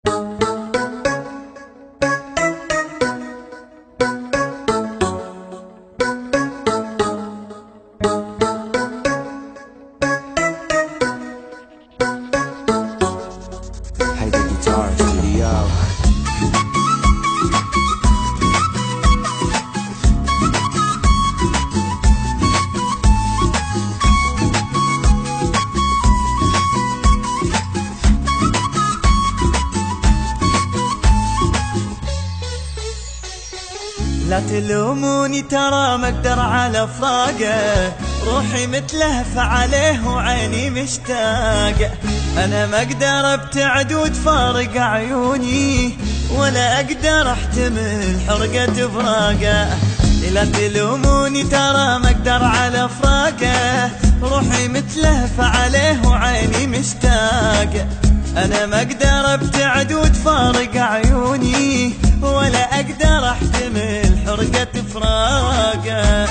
هيدا جيتار ستوديو. لا تلوموني ترى ما اقدر على فراقه، روحي متلهفة عليه وعيني مشتاقة. انا ما اقدر ابتعد وتفارق عيوني، ولا اقدر احتمل حرقة فراقه. لا تلوموني ترى ما اقدر على فراقه، روحي متلهفة عليه وعيني مشتاقة. انا ما اقدر ابتعد وتفارق عيوني، ولا اقدر احتمل حرقة فراقه.